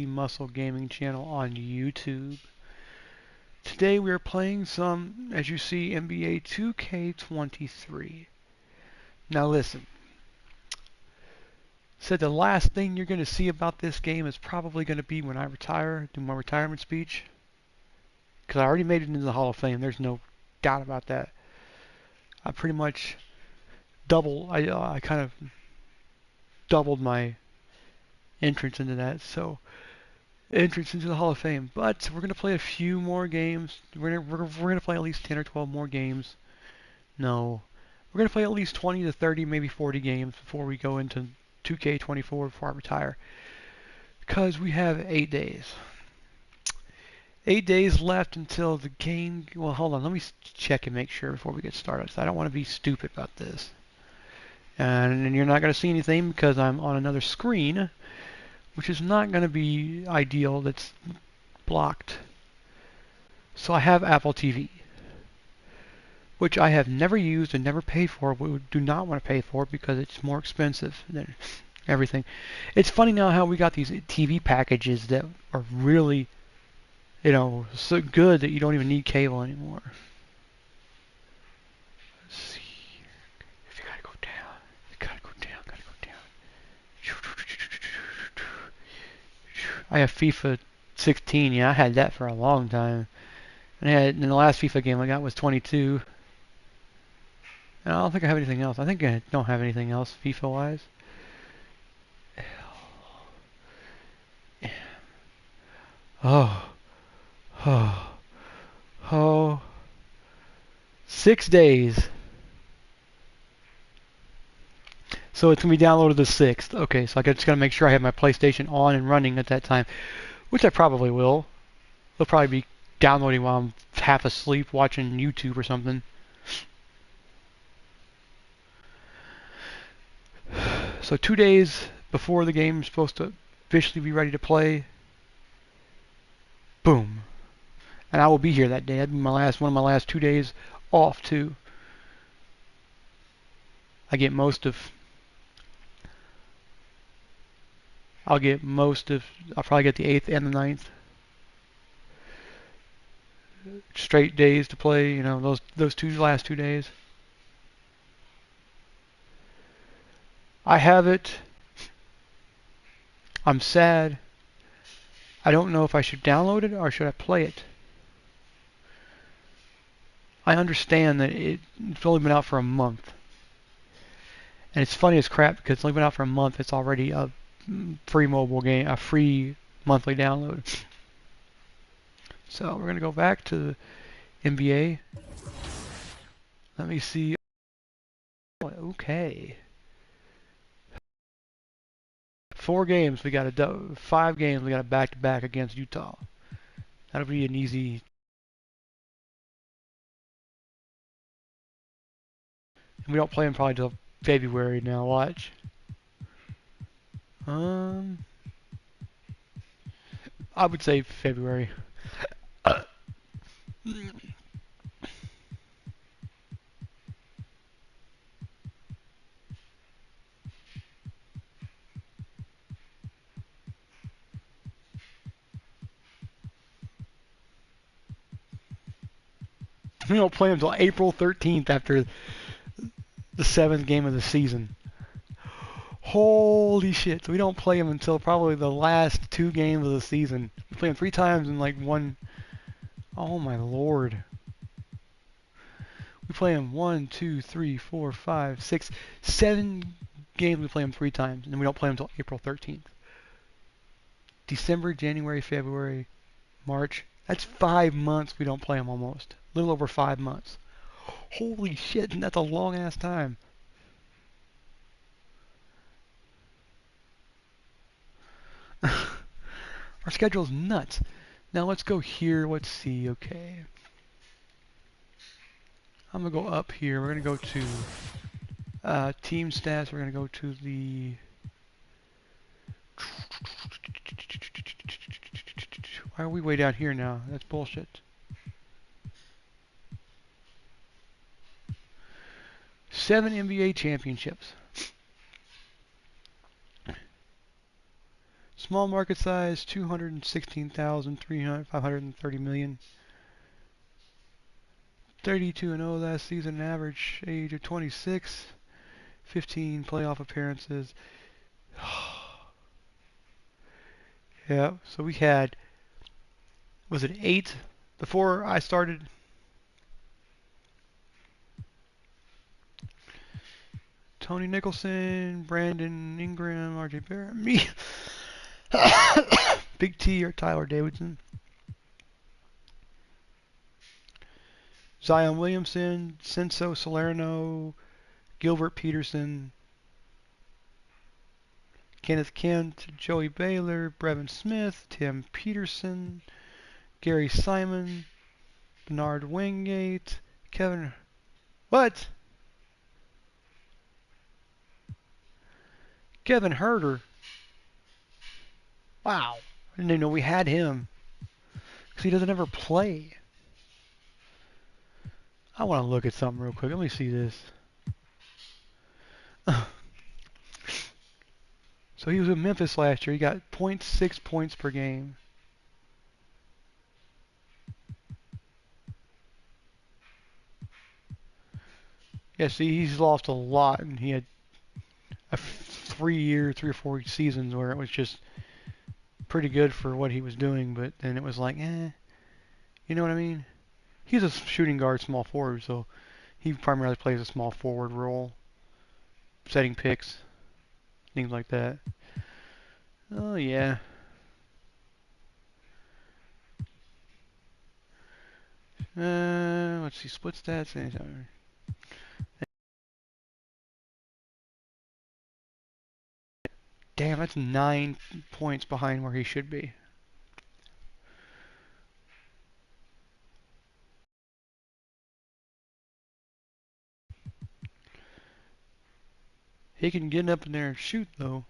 Muscle Gaming channel on YouTube. Today we are playing some, as you see, NBA 2K23. Now listen, said the last thing you're going to see about this game is probably going to be when I retire, do my retirement speech. Because I already made it into the Hall of Fame, there's no doubt about that. I pretty much I kind of doubled my entrance into that, so entrance into the Hall of Fame. But we're gonna play a few more games. We're gonna play at least 10 or 12 more games. No, we're gonna play at least 20 to 30, maybe 40 games before we go into 2K24 before I retire. Because we have 8 days. 8 days left until the game. Well, hold on. Let me check and make sure before we get started. I don't want to be stupid about this. And you're not going to see anything because I'm on another screen, which is not going to be ideal. That's blocked. So I have Apple TV, which I have never used and never paid for. We do not want to pay for it because it's more expensive than everything. It's funny now how we got these TV packages that are really, so good that you don't even need cable anymore. Let's see here. You gotta go down. You gotta go down. Gotta go down. I have FIFA 16. Yeah, I had that for a long time. And the last FIFA game I got was 22. And I don't think I have anything else. I think I don't have anything else FIFA-wise. Oh, oh, oh. 6 days. So it's going to be downloaded the 6th. Okay, so I just got to make sure I have my PlayStation on and running at that time, which I probably will. It'll probably be downloading while I'm half asleep watching YouTube or something. So 2 days before the game is supposed to officially be ready to play, boom. And I will be here that day. That'd be one of my last 2 days off too. I get most of I'll probably get the 8th and the 9th. Straight days to play, those last 2 days. I have it. I'm sad. I don't know if I should download it or should I play it. I understand that it's only been out for a month. And it's funny as crap because it's only been out for a month. It's already a free mobile game, a free monthly download. So we're going to go back to the NBA. Let me see. Okay. 4 games. We got 5 games. We got a back-to-back against Utah. That'll be an easy. And we don't play them probably till February now. Watch. I would say February. We don't play until April 13th after the 7th game of the season. Holy shit. So we don't play them until probably the last 2 games of the season. We play them 3 times in like one. Oh my lord. We play them 1, 2, 3, 4, 5, 6, 7 games. We play them 3 times. And then we don't play them until April 13th. December, January, February, March. That's 5 months we don't play them almost. A little over 5 months. Holy shit, and that's a long ass time. Our schedule's nuts. Now let's go here. Let's see. Okay. I'm going to go up here. We're going to go to team stats. We're going to go to the... Why are we way down here now? That's bullshit. 7 NBA championships. Small market size, 530 million. 32-0 last season, average age of 26, 15 playoff appearances. Yeah, so we had, was it 8 before I started? Tony Nicholson, Brandon Ingram, RJ Barrett, me, Big T or Tyler Davidson, Zion Williamson, Censo Salerno, Gilbert Peterson, Kenneth Kent, Joey Baylor, Brevin Smith, Tim Peterson, Gary Simon, Bernard Wingate, Kevin. What? Kevin Herter. Wow. I didn't even know we had him. Because he doesn't ever play. I want to look at something real quick. Let me see this. So he was in Memphis last year. He got 0.6 points per game. Yeah, see, he's lost a lot, and he had a 3 or 4 seasons where it was just pretty good for what he was doing, but then it was like, you know what I mean? He's a shooting guard, small forward, so he primarily plays a small forward role, setting picks, things like that. Oh, yeah. Let's see, split stats. Damn, that's 9 points behind where he should be. He can get up in there and shoot, though.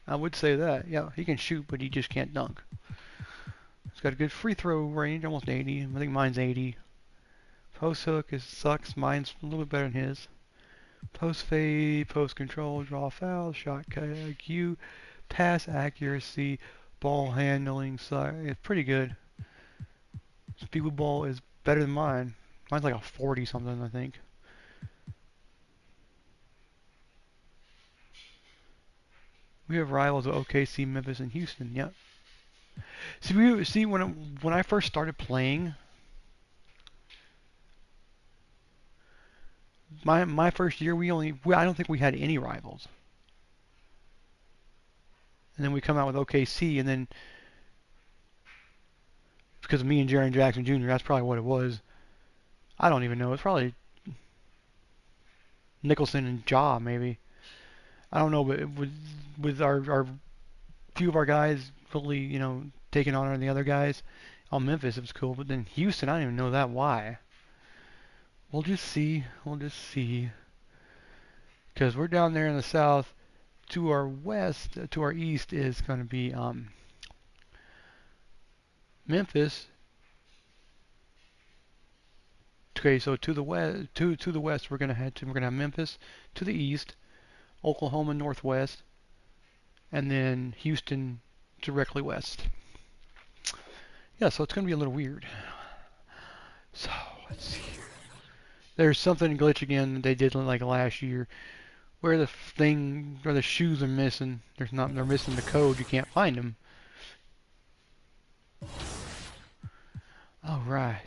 I would say that. Yeah, he can shoot, but he just can't dunk. He's got a good free throw range, almost 80. I think mine's 80. Post hook sucks. Mine's a little bit better than his. Post fade, post control, draw foul, shot IQ, pass accuracy, ball handling. It's pretty good. Speed with ball is better than mine. Mine's like a 40 something, I think. We have rivals of OKC, Memphis, and Houston. Yep. See, when I first started playing, my first year, I don't think we had any rivals. And then we come out with OKC, and then because of me and Jaren Jackson Jr., that's probably what it was. I don't even know. It's probably Nicholson and Ja, maybe. I don't know, but with our few of our guys really, taking on the other guys. On Memphis, it was cool, but then Houston, I don't even know that why. We'll just see. We'll just see. Because we're down there in the south. To our west, to our east is going to be Memphis. Okay, so to the west, to the west, we're gonna have Memphis. To the east, Oklahoma northwest, and then Houston directly west. Yeah, so it's gonna be a little weird. So let's see here. There's something glitch again they did like last year, where the shoes are missing. They're missing the code. You can't find them. All right.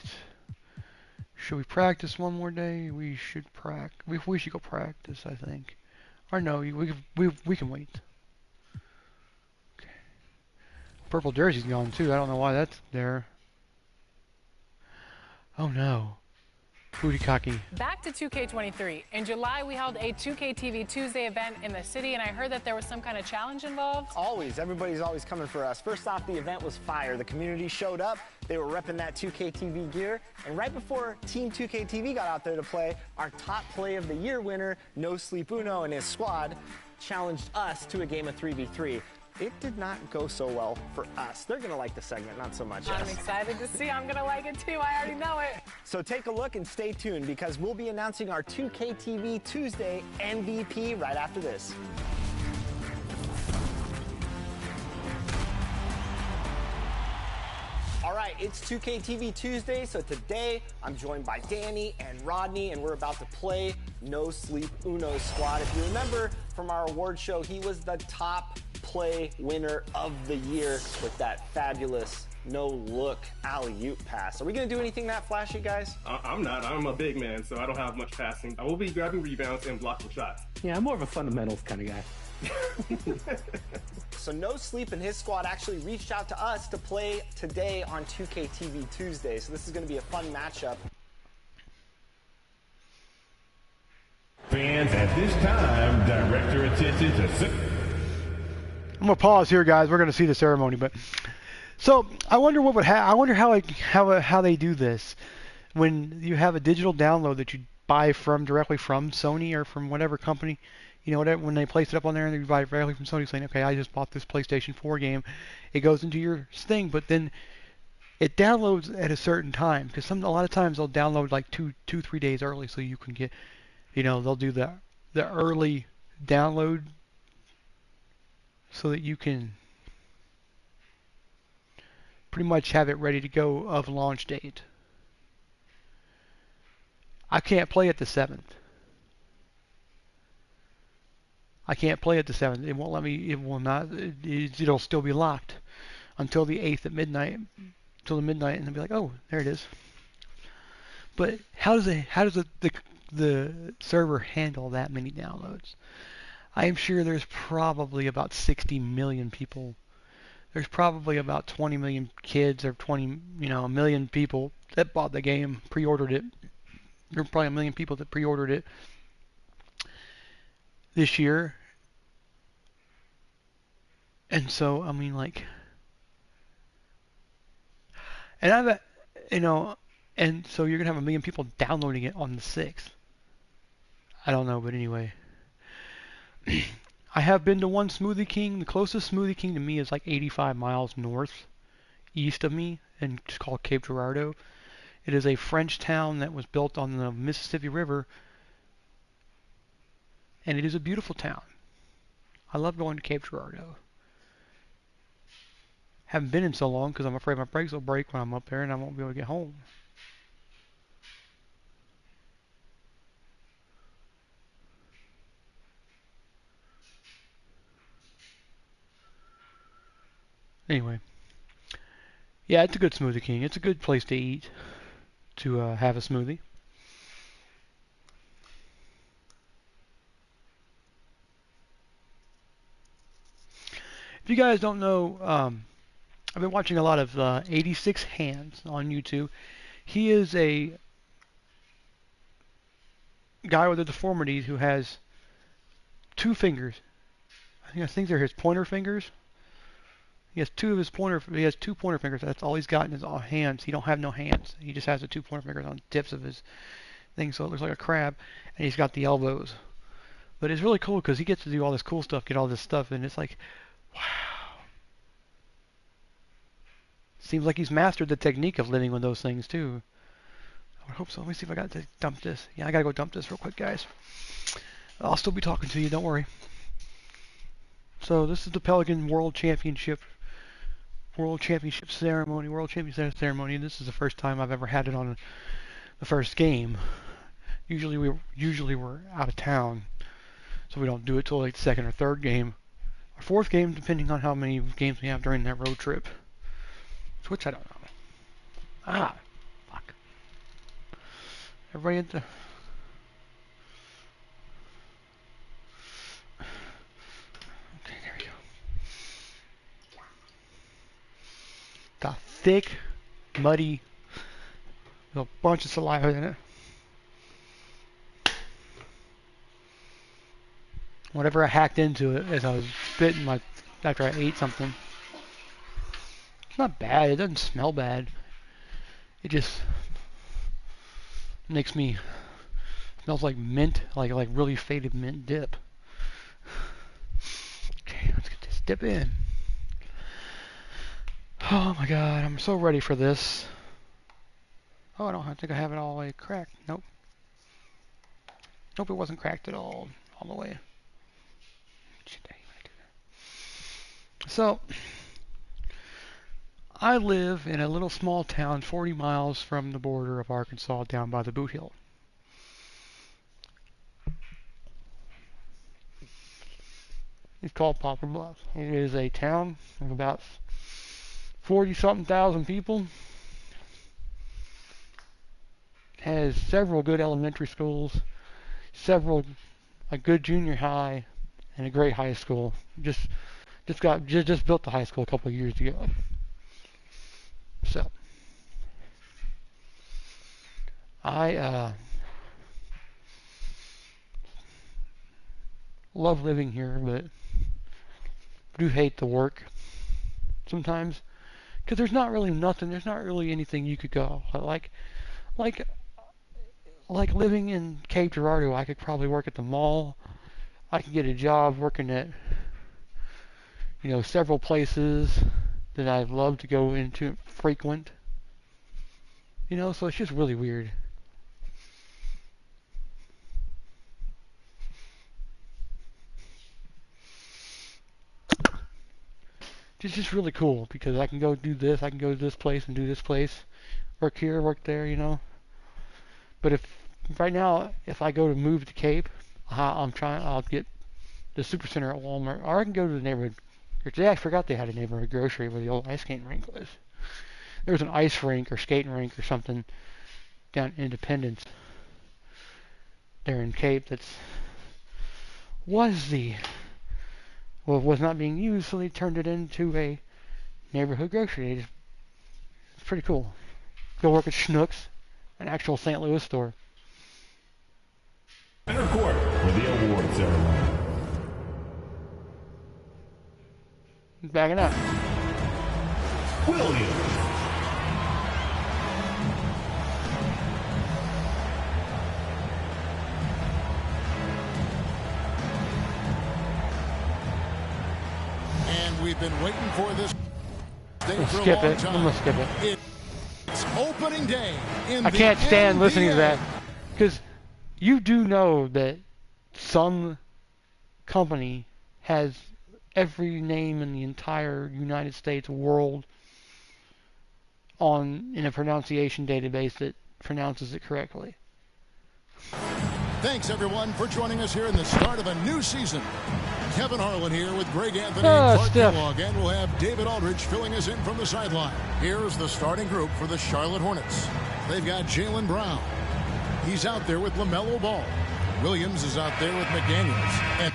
Should we practice one more day? We should practice. We should go practice, I think. Or no, we can wait. Okay. Purple jersey's gone too. I don't know why that's there. Oh no. Booty cocky. Back to 2K23. In July, we held a 2K Tuesday event in the city, and I heard that there was some kind of challenge involved. Always. Everybody's always coming for us. First off, the event was fire. The community showed up. They were repping that 2KTV gear. And right before Team 2KTV got out there to play, our top play of the year winner, No Sleep Uno and his squad, challenged us to a game of 3v3. It did not go so well for us. They're going to like the segment, not so much us. I'm excited to see. I'm going to like it too. I already know it. So take a look and stay tuned because we'll be announcing our 2KTV Tuesday MVP right after this. All right, it's 2K TV Tuesday, so today I'm joined by Danny and Rodney, and we're about to play No Sleep Uno Squad. If you remember from our award show, he was the top play winner of the year with that fabulous no-look alley-oop pass. Are we going to do anything that flashy, guys? I'm not. I'm a big man, so I don't have much passing. I will be grabbing rebounds and blocking shots. Yeah, I'm more of a fundamentals kind of guy. So No Sleep and his squad actually reached out to us to play today on 2K TV Tuesday. So this is going to be a fun matchup. Fans, at this time, direct your attention to... I'm gonna pause here, guys. We're gonna see the ceremony, but so I wonder what would I wonder how they do this when you have a digital download that you buy directly from Sony or from whatever company. You know, whatever, when they place it up on there and you buy it directly from Sony, saying, okay, I just bought this PlayStation 4 game. It goes into your thing, but then it downloads at a certain time, because a lot of times they'll download like 3 days early, so you can get, you know, they'll do the early download so that you can pretty much have it ready to go of launch date. I can't play it the 7th. I can't play it the 7th. It won't let me. It will not. It'll still be locked until the 8th at midnight. Till the midnight, and they'll be like, oh, there it is. But how does the server handle that many downloads? I am sure there's probably about 60 million people. There's probably about 20 million kids, or a million people that bought the game, pre-ordered it. There's probably a million people that pre-ordered it this year. And so, I mean, like, and and so you're gonna have a million people downloading it on the 6th. I don't know, but anyway. I have been to one Smoothie King. The closest Smoothie King to me is like 85 miles east of me, and it's called Cape Girardeau. It is a French town that was built on the Mississippi River, and it is a beautiful town. I love going to Cape Girardeau. Haven't been in so long because I'm afraid my brakes will break when I'm up there and I won't be able to get home. Anyway, yeah, it's a good Smoothie King. It's a good place to eat, to have a smoothie. If you guys don't know, I've been watching a lot of 86 Hands on YouTube. He is a guy with a deformity who has 2 fingers. I think they're his pointer fingers. He has 2 pointer fingers. That's all he's got in his hands. He don't have no hands. He just has the 2 pointer fingers on the tips of his thing, so it looks like a crab. And he's got the elbows. But it's really cool because he gets to do all this cool stuff, get all this stuff, and it's like, wow. Seems like he's mastered the technique of living with those things too. I hope so. Let me see if I got to dump this. Yeah, I gotta go dump this real quick, guys. I'll still be talking to you, don't worry. So this is the Pelican World Championship ceremony. This is the first time I've ever had it on the first game. Usually we're out of town, so we don't do it till like the 2nd or 3rd game, or 4th game, depending on how many games we have during that road trip. Which I don't know. Fuck. Everybody into. Okay, there we go. Got thick, muddy, with a bunch of saliva in it. Whatever I hacked into it as I was spitting after I ate something. It's not bad. It doesn't smell bad. It just makes me smells like mint, like really faded mint dip. Okay, let's get this dip in. Oh my god, I'm so ready for this. Oh, I don't think I have it all the way cracked. Nope. Nope, it wasn't cracked at all the way. So I live in a little small town 40 miles from the border of Arkansas down by the Boot Hill. It's called Poplar Bluff. It is a town of about 40-something thousand people. Has several good elementary schools, a good junior high, and a great high school. Just built the high school a couple of years ago. So I love living here, but do hate the work sometimes, because there's not really anything you could go like living in Cape Girardeau. I could probably work at the mall. I could get a job working at several places that I'd love to go into frequent. So it's just really weird. It's just really cool because I can go do this, I can go to this place and do this place, work here, work there. But if right now, if I go to move to Cape, I'll get the Supercenter at Walmart, or I can go to the neighborhood. Today I forgot they had a neighborhood grocery where the old ice skating rink was. There was an ice rink or skating rink or something down in Independence there in Cape was not being used, so they turned it into a neighborhood grocery. It's pretty cool. Go work at Schnucks, an actual St. Louis store. Center court for the award ceremony. Backing up. Williams. And we've been waiting for this day for Skip a long it. time. I'm gonna skip it. It's opening day in I the can't stand listening to NBA. that, because you do know that some company has every name in the entire United States world in a pronunciation database that pronounces it correctly. Thanks, everyone, for joining us here in the start of a new season. Kevin Harlan here with Greg Anthony and Clark Kellogg, and we'll have David Aldridge filling us in from the sideline. Here's the starting group for the Charlotte Hornets. They've got Jaylen Brown. He's out there with LaMelo Ball. Williams is out there with McDaniels. And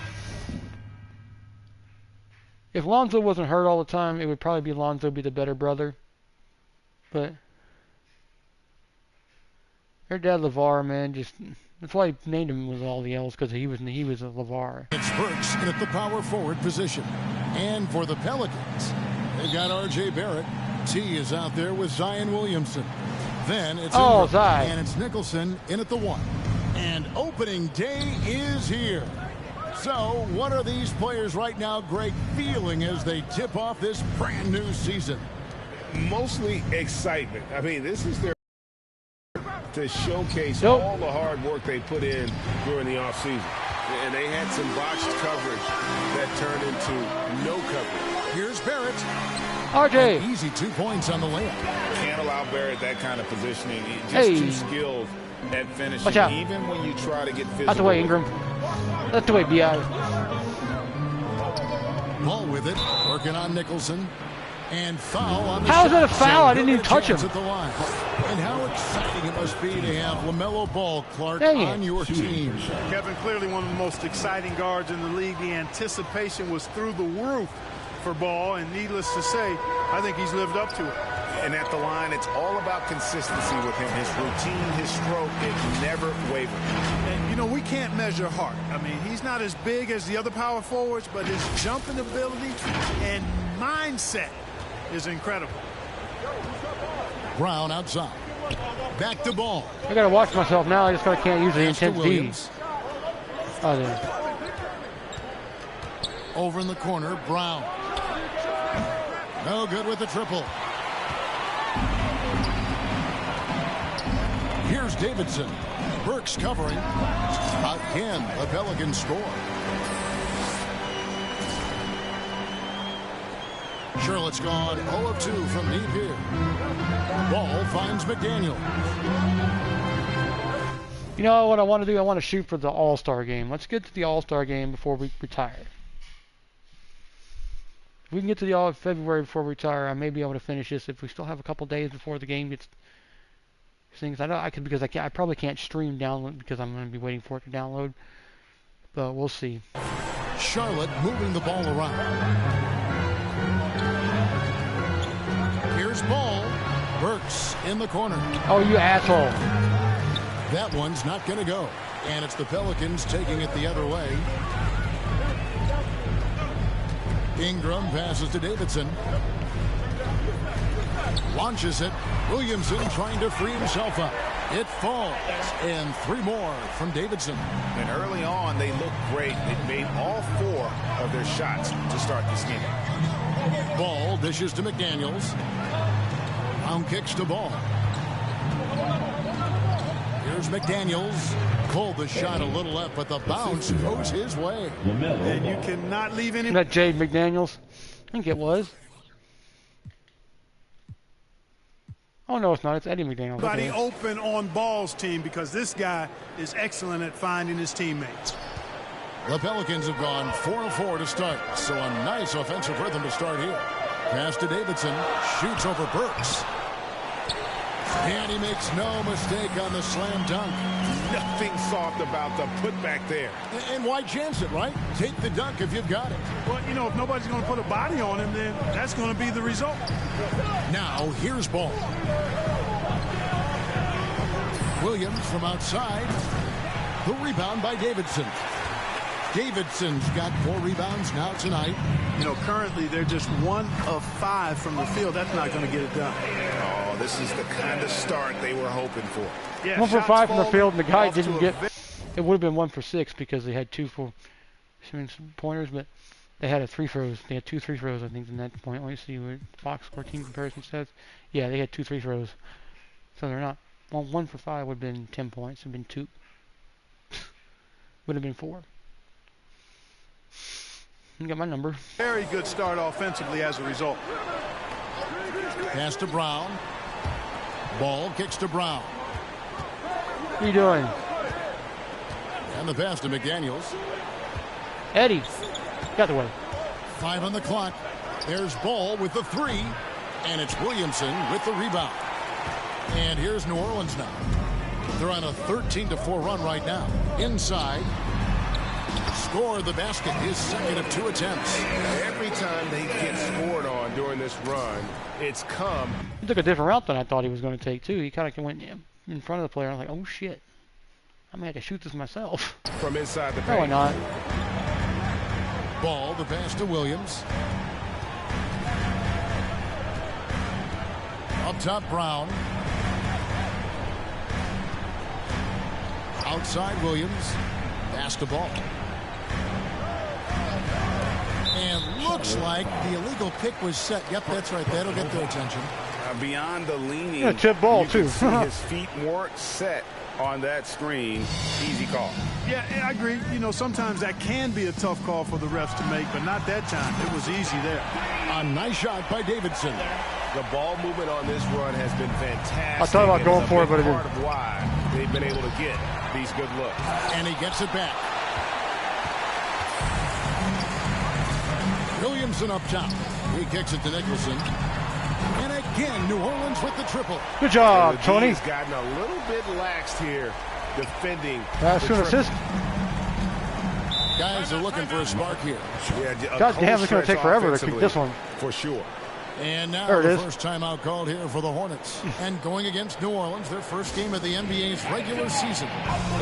If Lonzo wasn't hurt all the time, it would probably be Lonzo be the better brother. But their dad LeVar, man, that's why he named him with all the L's, because he was a LeVar. it's Burks in at the power forward position. And for the Pelicans, they've got R.J. Barrett. T is out there with Zion Williamson. Then it's Ingram, Zion. and it's Nicholson in at the 1. And opening day is here. So what are these players right now, Greg, feeling as they tip off this brand new season? Mostly excitement. I mean, this is their to showcase all the hard work they put in during the offseason. And they had some botched coverage that turned into no coverage. Here's Barrett. RJ. An easy 2 points on the layup. Can't allow Barrett that kind of positioning. Just too skilled at finishing. Watch out. Even when you try to get physical. That's the way, Ingram. That's the way, B.I. Ball with it, working on Nicholson. And foul on the How is that a shot. foul? So I didn't even touch him. at the line. And how exciting it must be to have LaMelo Ball, Clark, Dang it. on your team. Kevin, clearly one of the most exciting guards in the league. The anticipation was through the roof for Ball, and needless to say, I think he's lived up to it. And at the line, it's all about consistency with him. His routine, his stroke, it never wavered. And, we can't measure heart. I mean, he's not as big as the other power forwards, but his jumping ability and mindset is incredible. Brown outside. Back to Ball. I gotta watch myself now. I just can't use the intense D. Oh, there. Over in the corner, Brown. No good with the triple. Here's Davidson. Burks covering. Again, the Pelicans score. Charlotte's gone 0 of 2 from deep here. Ball finds McDaniel. You know what I want to do? I want to shoot for the All-Star game. Let's get to the All-Star game before we retire. If we can get to the February before we retire, I may be able to finish this. If we still have a couple days before the game gets things, I know I could because I probably can't stream download because I'm going to be waiting for it to download. But we'll see. Charlotte moving the ball around. Here's ball. Burks in the corner. Oh, you asshole. That one's not going to go. And it's the Pelicans taking it the other way. Ingram passes to Davidson. Launches it. Williamson trying to free himself up. It falls. And 3 more from Davidson. And early on, they looked great. They made all 4 of their shots to start this game. Ball dishes to McDaniels. Brown kicks to Ball. Here's McDaniels. Pulled the shot a little left, but the bounce goes his way. And you cannot leave any. Isn't that Jade McDaniels? I think it was. Oh, no, it's not. It's Eddie McDaniels. Everybody open on Ball's team because this guy is excellent at finding his teammates. The Pelicans have gone 4 of 4 to start, so a nice offensive rhythm to start here. Pass to Davidson. Shoots over Burks. And he makes no mistake on the slam dunk. Nothing soft about the putback there. And why chance it, right? Take the dunk if you've got it. Well, you know, if nobody's going to put a body on him, then that's going to be the result. Now, here's Ball. Williams from outside. The rebound by Davidson. Davidson's got 4 rebounds now tonight. You know, currently they're just 1 of 5 from the field. That's not going to get it done. Oh, this is the kind of start they were hoping for. Yeah, 1 for 5 from the field, and the guy didn't get. a It would have been 1 for 6 because they had 2 pointers, but they had 3 throws. They had 2 3 throws, I think, in that point. Let me see what box score team comparison says. Yeah, they had 2 3 throws. So they're not. Well, 1 for 5 would have been 10 points. It would have been 2. Would have been 4. You got my number. very good start offensively as a result. Pass to Brown. Ball kicks to Brown. What are you doing? And the pass to McDaniels. Eddie, got the way. 5 on the clock. There's Ball with the 3. And it's Williamson with the rebound. And here's New Orleans now. They're on a 13-4 run right now. Inside. Scored the basket, his second of 2 attempts. Every time they get scored on during this run, it's come. He took a different route than I thought he was going to take, too. He kind of went in front of the player. I was like, oh, shit. I may have to shoot this myself. From inside the paint. Probably not. Ball, the pass to Williams. Up top, Brown. Outside, Williams. Pass to Ball. And looks like the illegal pick was set. Yep, that's right. That'll get their attention. Beyond the leaning, Yeah, tip ball, you too. can see his feet weren't set on that screen. Easy call. Yeah, I agree. You know, sometimes that can be a tough call for the refs to make, but not that time. It was easy there. A nice shot by Davidson. The ball movement on this run has been fantastic. I thought about going for it, but it part didn't. of why they've been able to get these good looks. And he gets it back. Williamson up top. He kicks it to Nicholson. And again, New Orleans with the triple. Good job, Tony. He's gotten a little bit laxed here defending. That's an assist. Guys are looking for a spark here. Yeah, God damn, it's going to take forever to kick this one. For sure. And now There it the is. first timeout called here for the Hornets. And going against New Orleans, their first game of the NBA's regular season.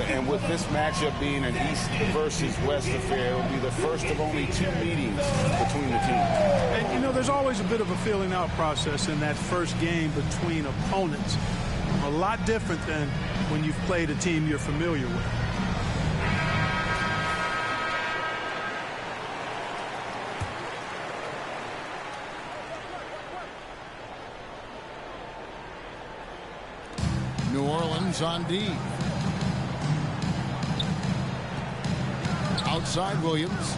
And with this matchup being an East versus West affair, it will be the first of only 2 meetings between the teams. And, you know, there's always a bit of a filling out process in that first game between opponents. A lot different than when you've played a team you're familiar with. New Orleans on D. Outside Williams.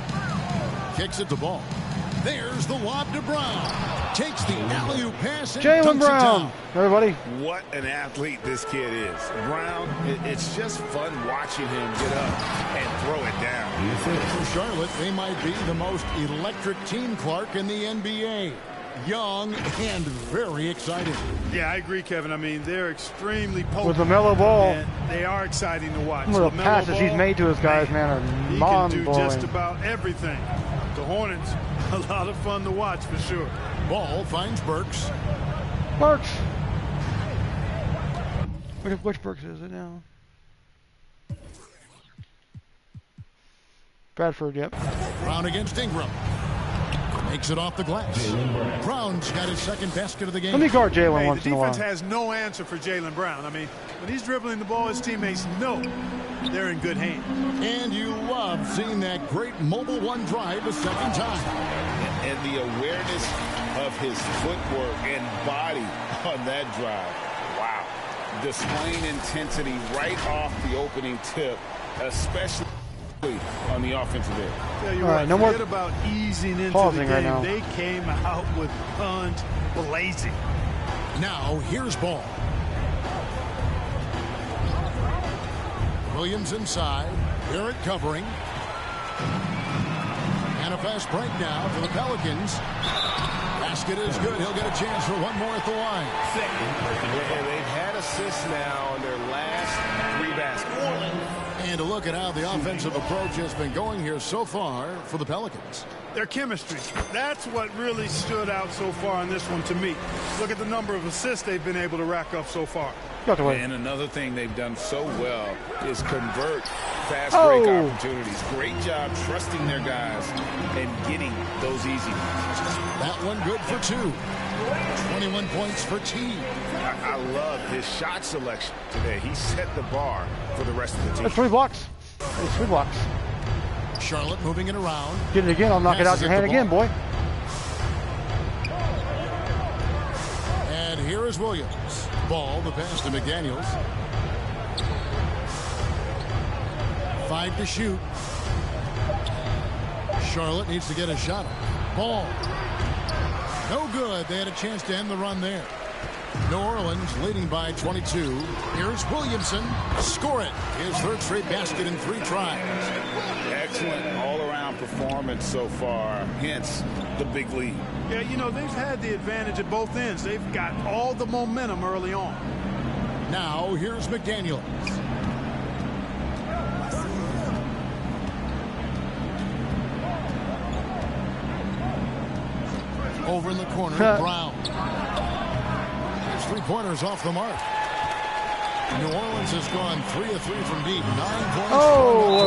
Kicks it to Ball. There's the lob to Brown. Takes the alley-oop pass and Jaylen dunks it Brown. down. Everybody. What an athlete this kid is. Brown, it's just fun watching him get up and throw it down. For Charlotte, they might be the most electric team, Clark, in the NBA. Young and very exciting. Yeah, I agree, Kevin. I mean, they're extremely potent. With LaMelo Ball. And they are exciting to watch. Some of the LaMelo passes he's Ball, made to his guys, man, are he can mind-blowing. do just about everything. The Hornets, a lot of fun to watch for sure. Ball finds Burks. Burks. Which Burks is it now? Bradford, yep. Brown against Ingram. Makes it off the glass. Brown's got his second basket of the game. Let me guard Jaylen Hey, once the in a while. defense has no answer for Jaylen Brown. I mean, when he's dribbling the ball, his teammates know they're in good hands. And you love seeing that great mobile one drive a second time. And the awareness of his footwork and body on that drive. Wow. Displaying intensity right off the opening tip, especially on the offensive end. Yeah, you're All right, right. no more Forget about easing into the pausing game. right now. They came out with guns blazing. Now here's Ball. Williams inside. Barrett covering. And a fast break now for the Pelicans. Basket is good. He'll get a chance for one more at the line. And they've had assists now on their last 3 baskets. And to look at how the offensive approach has been going here so far for the Pelicans. Their chemistry. That's what really stood out so far in this one to me. Look at the number of assists they've been able to rack up so far. Got the way. And another thing they've done so well is convert fast break opportunities. Great job trusting their guys and getting those easy ones. That one good for 2. 21 points for T. I love his shot selection today. He set the bar for the rest of the team. That's 3 blocks. That's 3 blocks. Charlotte moving it around. Get it again. I'll knock it out your hand again, boy. And here is Williams. Ball, the pass to McDaniels. 5 to shoot. Charlotte needs to get a shot. Ball. No good. They had a chance to end the run there. New Orleans leading by 22. Here's Williamson. Score it. His third straight basket in 3 tries. Excellent all-around performance so far, hence the big lead. Yeah, you know, they've had the advantage at both ends. They've got all the momentum early on. Now here's McDaniels. Over in the corner, Brown. His 3-pointers off the mark. New Orleans has gone 3 of 3 from deep. 9 points. Oh,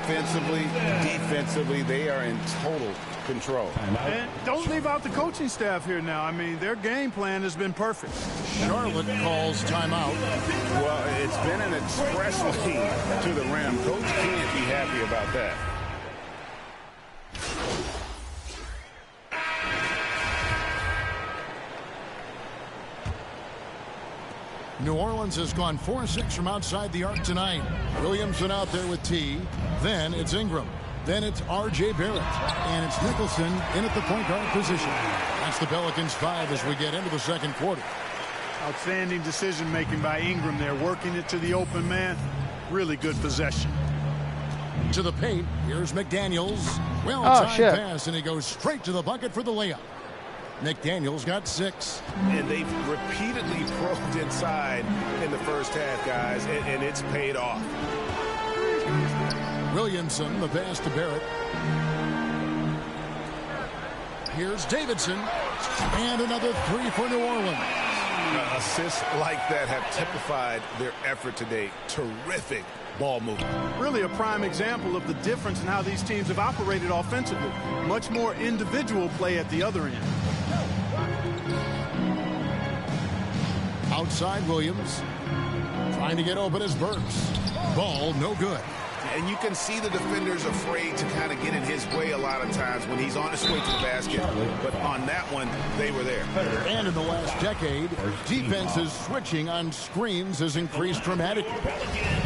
Offensively, defensively, they are in total control. And don't leave out the coaching staff here now. I mean, their game plan has been perfect. Charlotte calls timeout. Well, it's been an express lead to the rim. Coach can't be happy about that. New Orleans has gone 4-6 from outside the arc tonight. Williamson out there with T. Then it's Ingram. Then it's R.J. Barrett. And it's Nicholson in at the point guard position. That's the Pelicans 5 as we get into the second quarter. Outstanding decision making by Ingram there, working it to the open man. Really good possession. To the paint. Here's McDaniels. Well-timed pass, and he goes straight to the bucket for the layup. McDaniels got 6. And they've repeatedly probed inside in the first half, guys, and it's paid off. Williamson, the pass to Barrett. Here's Davidson. And another 3 for New Orleans. Assists like that have typified their effort today. Terrific ball movement. Really a prime example of the difference in how these teams have operated offensively. Much more individual play at the other end. Outside Williams. Trying to get open as Burks. Ball no good. And you can see the defenders afraid to kind of get in his way a lot of times when he's on his way to the basket. But on that one, they were there. And in the last decade, defenses switching on screens has increased dramatically.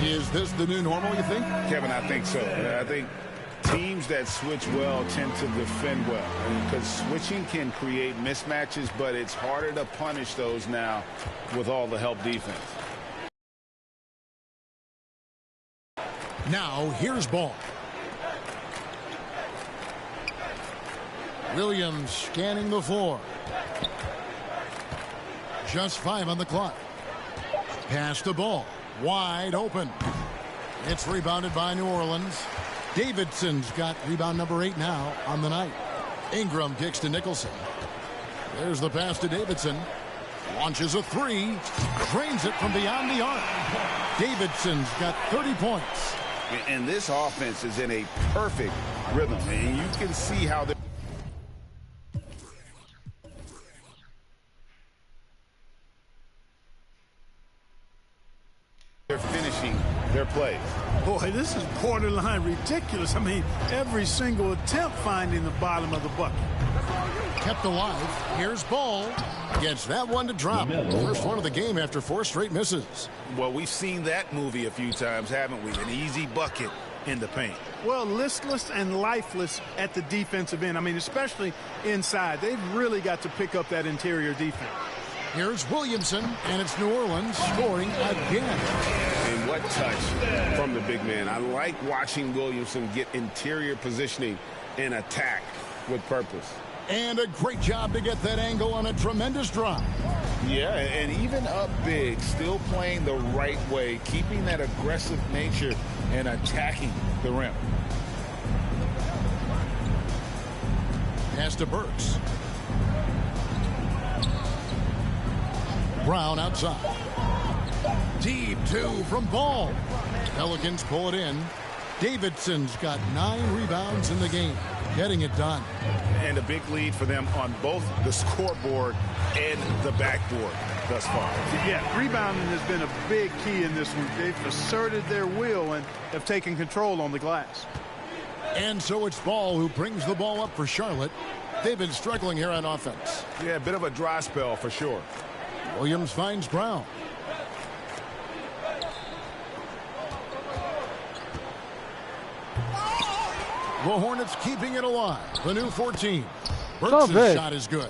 Is this the new normal, you think? Kevin, I think so. I think Teams that switch well tend to defend well, because switching can create mismatches, but it's harder to punish those now with all the help defense. Now here's ball. Williams scanning the floor. Just 5 on the clock. Pass the ball. Wide open. It's rebounded by New Orleans. Davidson's got rebound number 8 now on the night. Ingram kicks to Nicholson. There's the pass to Davidson. Launches a 3. Drains it from beyond the arc. Davidson's got 30 points. And this offense is in a perfect rhythm. And you can see how they're finishing their plays. Boy, this is borderline ridiculous. I mean, every single attempt finding the bottom of the bucket. Kept alive. Here's Ball. Gets that one to drop. First one of the game after 4 straight misses. Well, we've seen that movie a few times, haven't we? An easy bucket in the paint. Well, listless and lifeless at the defensive end. I mean, especially inside. They've really got to pick up that interior defense. Here's Williamson, and it's New Orleans scoring again. And what touch from the big man. I like watching Williamson get interior positioning and attack with purpose. And a great job to get that angle on a tremendous drive. Yeah, and even up big, still playing the right way, keeping that aggressive nature and attacking the rim. Pass to Burks. Brown outside. Deep 2 from Ball. Pelicans pull it in. Davidson's got 9 rebounds in the game, getting it done. And a big lead for them on both the scoreboard and the backboard thus far. Yeah, rebounding has been a big key in this one. They've asserted their will and have taken control on the glass. And so it's Ball who brings the ball up for Charlotte. They've been struggling here on offense. Yeah, a bit of a dry spell for sure. Williams finds Brown. The Hornets keeping it alive. The new 14. Burks' shot is good.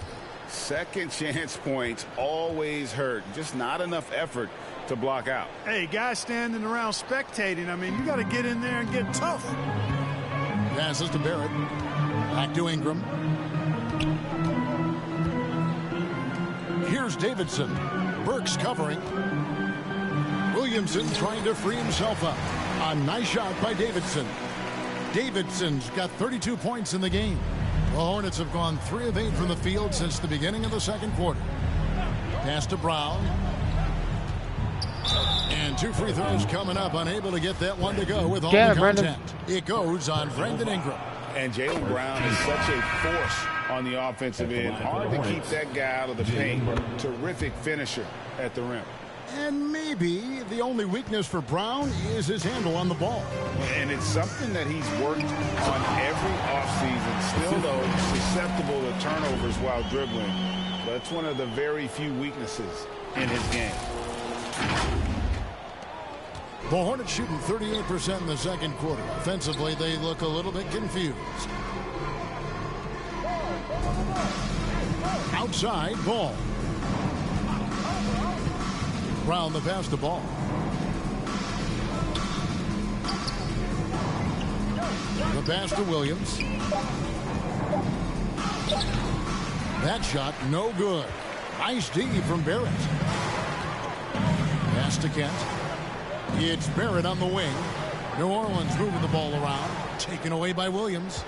Second chance points always hurt. Just not enough effort to block out. Hey, guys standing around spectating. I mean, you got to get in there and get tough. Passes to Barrett. Back to Ingram. Here's Davidson. Burks covering. Williamson trying to free himself up. A nice shot by Davidson. Davidson's got 32 points in the game. The Hornets have gone 3 of 8 from the field since the beginning of the second quarter. Pass to Brown. And 2 free throws coming up. Unable to get that one to go with all the contact. It goes on Brandon Ingram. And Jaylen Brown is such a force on the offensive end. Hard to keep that guy out of the paint. Terrific finisher at the rim. And maybe the only weakness for Brown is his handle on the ball. And it's something that he's worked on every offseason. Still, though, susceptible to turnovers while dribbling. But it's one of the very few weaknesses in his game. The Hornets shooting 38% in the second quarter. Offensively, they look a little bit confused. Outside, Ball. Brown the pass to Ball. The pass to Williams. That shot no good. Nice D from Barrett. Pass to Kent. It's Barrett on the wing. New Orleans moving the ball around. Taken away by Williams.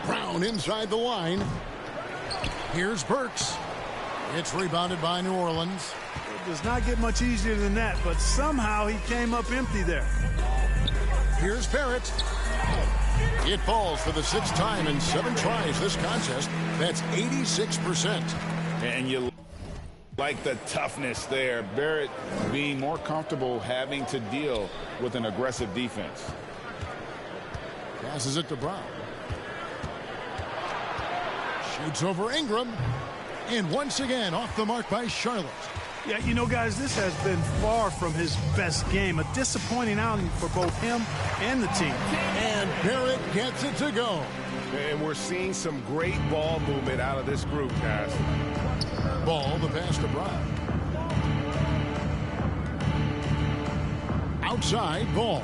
Brown inside the line. Here's Burks. It's rebounded by New Orleans. It does not get much easier than that, but somehow he came up empty there. Here's Barrett. It falls for the 6th time in 7 tries this contest. That's 86%. And you like the toughness there. Barrett being more comfortable having to deal with an aggressive defense. Passes it to Brown. Shoots over Ingram. And once again, off the mark by Charlotte. Yeah, you know, guys, this has been far from his best game. A disappointing outing for both him and the team. And Barrett gets it to go. And we're seeing some great ball movement out of this group, guys. Ball, the pass to Brown. Outside, Ball.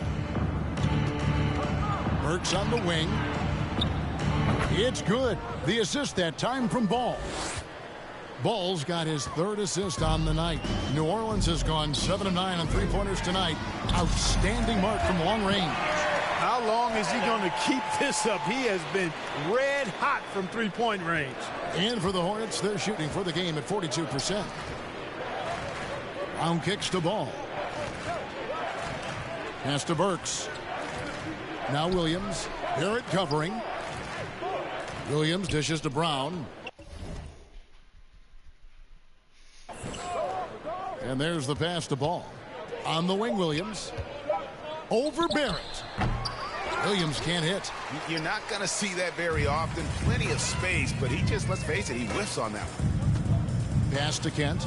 Burks on the wing. It's good. The assist that time from Ball. Ball's got his third assist on the night. New Orleans has gone 7-9 on three-pointers tonight. Outstanding mark from long range. How long is he going to keep this up? He has been red hot from three-point range. And for the Hornets, they're shooting for the game at 42%. Brown kicks to Ball. Pass to Burks. Now Williams. Barrett covering. Williams dishes to Brown. And there's the pass to Ball. On the wing, Williams. Over Barrett. Williams can't hit. You're not going to see that very often. Plenty of space, but he just, let's face it, he whiffs on that one. Pass to Kent.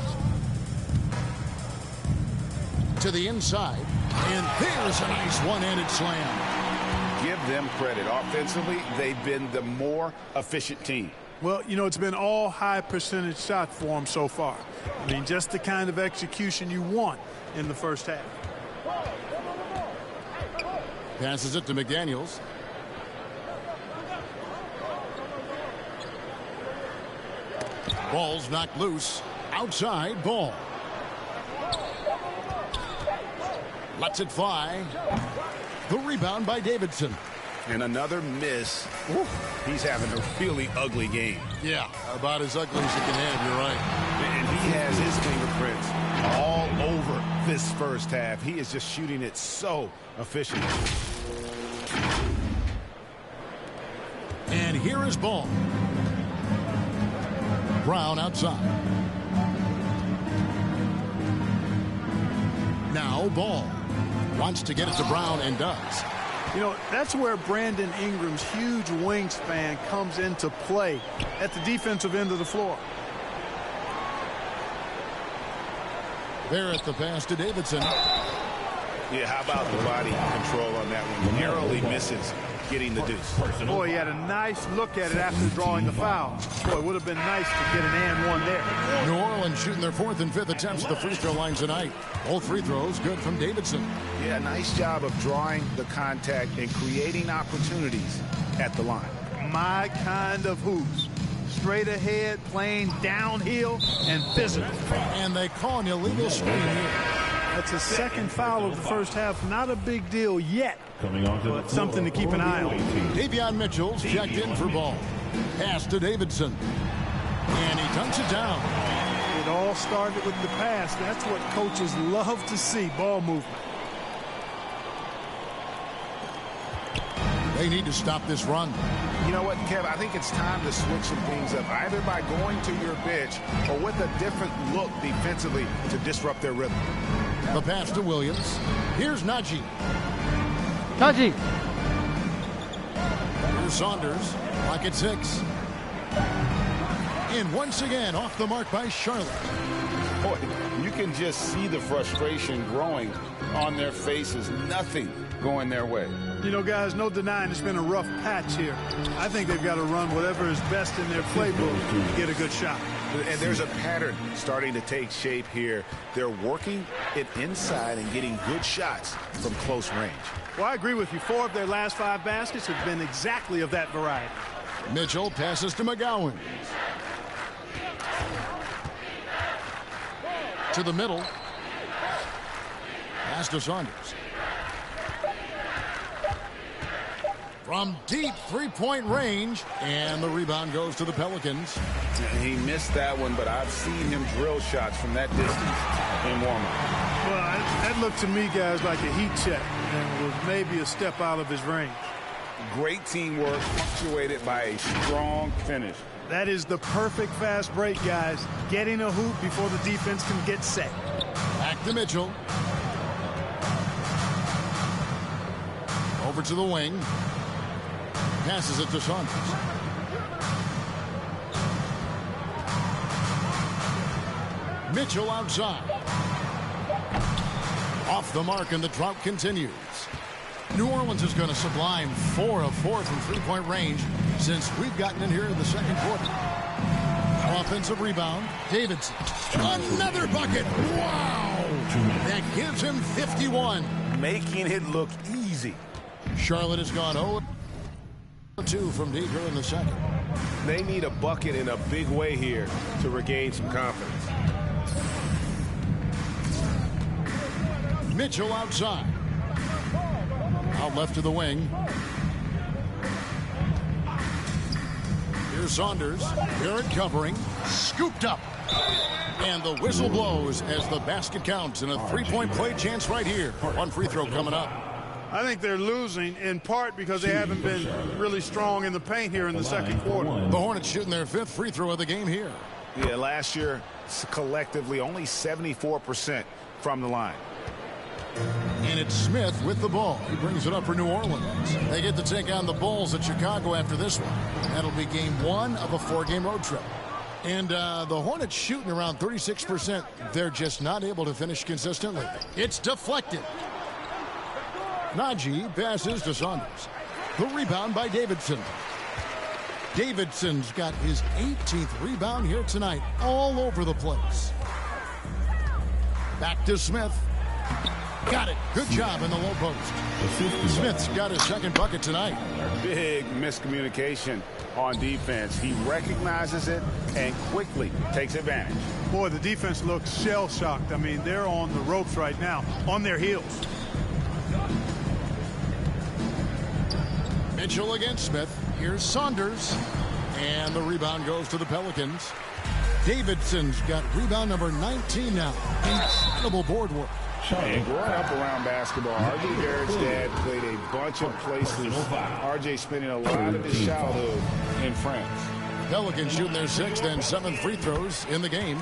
To the inside. And there's a nice one-handed slam. Give them credit. Offensively, they've been the more efficient team. Well, you know, it's been all high percentage shots for him so far. I mean, just the kind of execution you want in the first half. Passes it to McDaniels. Ball's knocked loose. Outside, Ball. Lets it fly. The rebound by Davidson. And another miss. Ooh, he's having a really ugly game. Yeah, about as ugly as you can have, you're right. And he has his fingerprints all over this first half. He is just shooting it so efficiently. And here is Ball. Brown outside. Now Ball. Wants to get it to Brown and does. You know, that's where Brandon Ingram's huge wingspan comes into play at the defensive end of the floor. Barrett the pass to Davidson. Yeah, how about the body control on that one? Narrowly misses getting the deuce. Boy, he had a nice look at it after drawing the foul. Boy, it would have been nice to get an and one there. New Orleans shooting their fourth and fifth attempts at the free throw line tonight. Both free throws good from Davidson. Yeah, nice job of drawing the contact and creating opportunities at the line. My kind of hoops. Straight ahead, playing downhill, and physical. And they call an illegal screen here. That's a second foul of the first half. Not a big deal yet, but something to keep an eye on. Davion Mitchell's checked in for Ball. Pass to Davidson. And he dunks it down. It all started with the pass. That's what coaches love to see, ball movement. They need to stop this run. You know what, Kev? I think it's time to switch some things up, either by going to your bench or with a different look defensively to disrupt their rhythm. The pass to Williams. Here's Najee. Najee. Here's Saunders. Clock at 6. And once again, off the mark by Charlotte. Boy, you can just see the frustration growing on their faces. Nothing going their way. You know, guys, no denying it's been a rough patch here. I think they've got to run whatever is best in their playbook to get a good shot. And there's a pattern starting to take shape here. They're working it inside and getting good shots from close range. Well, I agree with you. 4 of their last 5 baskets have been exactly of that variety. Mitchell passes to McGowan. To the middle. Pass to Saunders. From deep three-point range, and the rebound goes to the Pelicans. He missed that one, but I've seen him drill shots from that distance in warm-up. Well, that looked to me, guys, like a heat check, and was maybe a step out of his range. Great teamwork, punctuated by a strong finish. That is the perfect fast break, guys. Getting a hoop before the defense can get set. Back to Mitchell. Over to the wing. Passes it to Saunders. Mitchell outside. Off the mark, and the drought continues. New Orleans is going to sublime 4 of 4 from three-point range since we've gotten in here in the second quarter. Offensive rebound, Davidson. Another bucket. Wow. That gives him 51. Making it look easy. Charlotte has gone 0-2 from deep here in the second. They need a bucket in a big way here to regain some confidence. Mitchell outside. Out left to the wing. Here's Saunders. Barrett covering. Scooped up. And the whistle blows as the basket counts, and a three-point play chance right here. One free throw coming up. I think they're losing in part because they haven't been really strong in the paint here in the second quarter. The Hornets shooting their 5th free throw of the game here. Yeah, last year, collectively, only 74% from the line. And it's Smith with the ball. He brings it up for New Orleans. They get to take on the Bulls at Chicago after this one. That'll be game 1 of a 4-game road trip. And the Hornets shooting around 36%. They're just not able to finish consistently. It's deflected. Najee passes to Saunders. The rebound by Davidson. Davidson's got his 18th rebound here tonight, all over the place. Back to Smith. Got it. Good job in the low post. Smith's got his second bucket tonight. Big miscommunication on defense. He recognizes it and quickly takes advantage. Boy, the defense looks shell-shocked. I mean, they're on the ropes right now, on their heels. Mitchell against Smith. Here's Saunders. And the rebound goes to the Pelicans. Davidson's got rebound number 19 now. Incredible board work. And growing up around basketball, R.J. Barrett's dad played a bunch of places. R.J. spending a lot of his childhood in France. Pelicans shooting their 6th and 7th free throws in the game.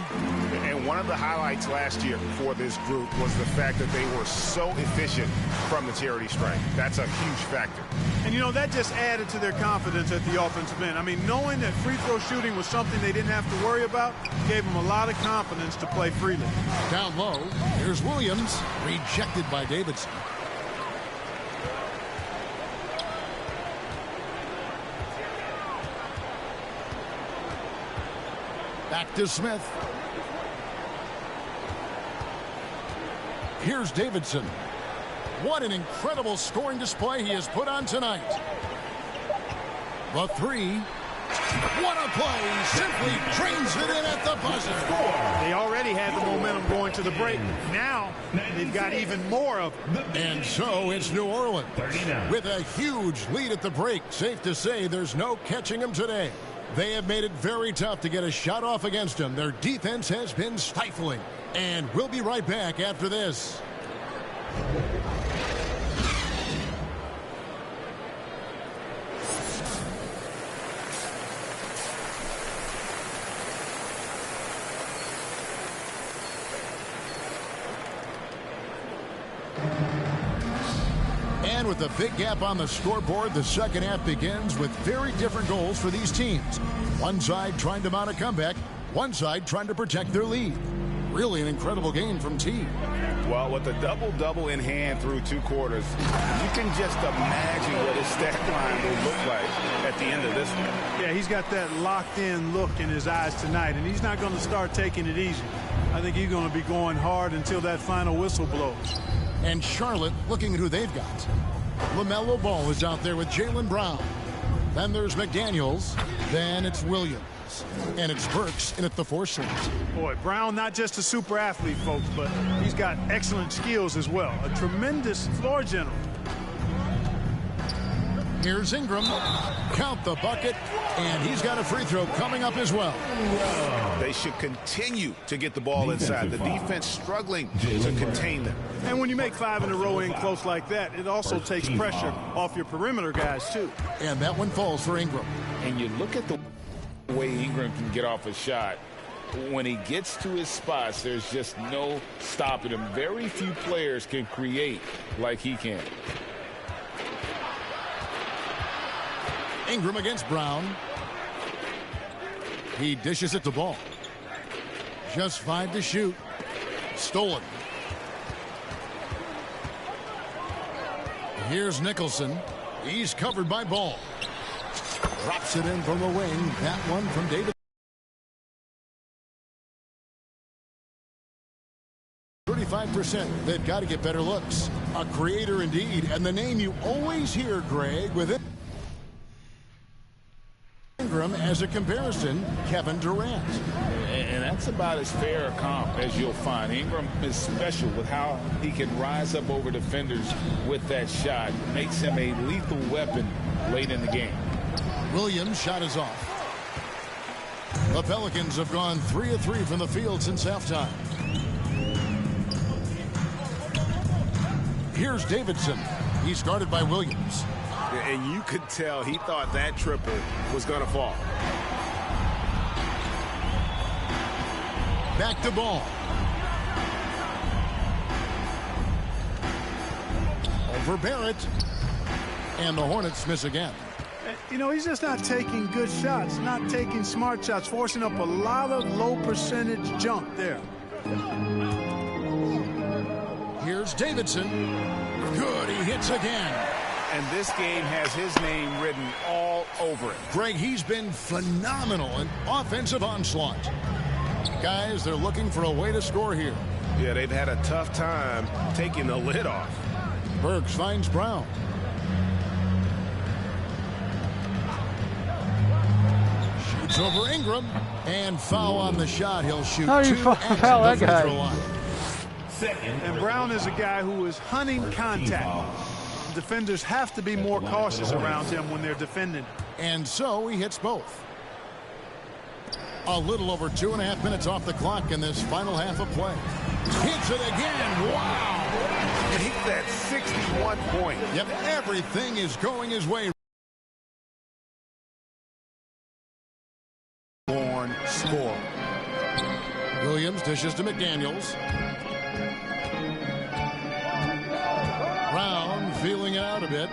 And one of the highlights last year for this group was the fact that they were so efficient from the charity stripe. That's a huge factor. And, you know, that just added to their confidence at the offensive end. I mean, knowing that free throw shooting was something they didn't have to worry about gave them a lot of confidence to play freely. Down low, here's Williams, rejected by Davidson. Back to Smith. Here's Davidson. What an incredible scoring display he has put on tonight. The 3. What a play. Simply drains it in at the buzzer. They already had the momentum going to the break. Now they've got even more of it. And so it's New Orleans with a huge lead at the break. Safe to say there's no catching them today. They have made it very tough to get a shot off against them. Their defense has been stifling. And we'll be right back after this. And with a big gap on the scoreboard, the second half begins with very different goals for these teams. One side trying to mount a comeback, one side trying to protect their lead. Really an incredible game from T. Well, with a double-double in hand through 2 quarters, you can just imagine what his stat line will look like at the end of this one. Yeah, he's got that locked-in look in his eyes tonight, and he's not going to start taking it easy. I think he's going to be going hard until that final whistle blows. And Charlotte looking at who they've got. LaMelo Ball is out there with Jaylen Brown. Then there's McDaniels. Then it's Williams. And it's Burks in at the 4 slot. Boy, Brown not just a super athlete, folks, but he's got excellent skills as well. A tremendous floor general. Here's Ingram. Count the bucket. And he's got a free throw coming up as well. They should continue to get the ball inside. The defense struggling to contain them. And when you make 5 in a row in close like that, it also takes pressure off your perimeter guys, too. And that one falls for Ingram. And you look at the way Ingram can get off a shot. When he gets to his spots, there's just no stopping him. Very few players can create like he can. Ingram against Brown. He dishes it to Ball. Just 5 to shoot. Stolen. Here's Nicholson. He's covered by Ball. Drops it in from the wing. That one from David. 35%. They've got to get better looks. A creator indeed. And the name you always hear, Greg, with Ingram as a comparison, Kevin Durant. And that's about as fair a comp as you'll find. Ingram is special with how he can rise up over defenders with that shot. Makes him a lethal weapon late in the game. Williams' shot is off. The Pelicans have gone 3 of 3 from the field since halftime. Here's Davidson. He's guarded by Williams. And you could tell he thought that triple was going to fall. Back to Ball. Over Barrett. And the Hornets miss again. You know, he's just not taking good shots, not taking smart shots, forcing up a lot of low percentage jump there. Here's Davidson. Good, he hits again. And this game has his name written all over it. Greg, he's been phenomenal in offensive onslaught. Guys, they're looking for a way to score here. Yeah, they've had a tough time taking the lid off. Burks finds Brown. Shoots over Ingram. And foul on the shot. He'll shoot How do you two at foul the that free guy? throw line. And Brown is a guy who is hunting contact. Defenders have to be more cautious around him when they're defending. And so he hits both. A little over 2.5 minutes off the clock in this final half of play. Hits it again. Wow. Make that 61 point. Yep, everything is going his way. Born score. Williams dishes to McDaniels. Brown feeling it out a bit.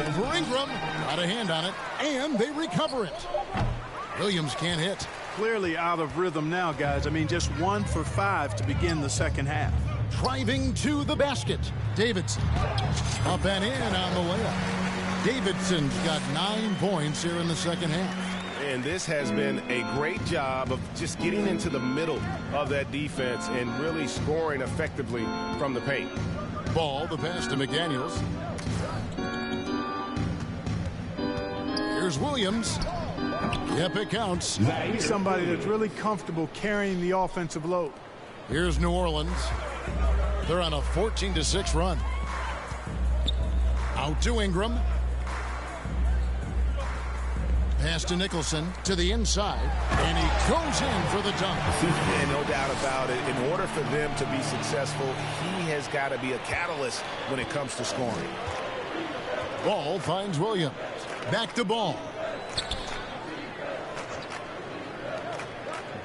Over Ingram. Got a hand on it. And they recover it. Williams can't hit. Clearly out of rhythm now, guys. I mean, just 1 for 5 to begin the second half. Driving to the basket. Davidson. Up and in on the layup. Davidson's got 9 points here in the second half. And this has been a great job of just getting into the middle of that defense and really scoring effectively from the paint. Ball, the pass to McDaniels. Here's Williams. Yep, it counts. He's somebody that's really comfortable carrying the offensive load. Here's New Orleans. They're on a 14-6 run. Out to Ingram. Pass to Nicholson to the inside, and he goes in for the dunk. And no doubt about it, in order for them to be successful, he has got to be a catalyst when it comes to scoring. Ball finds Williams. Back to Ball.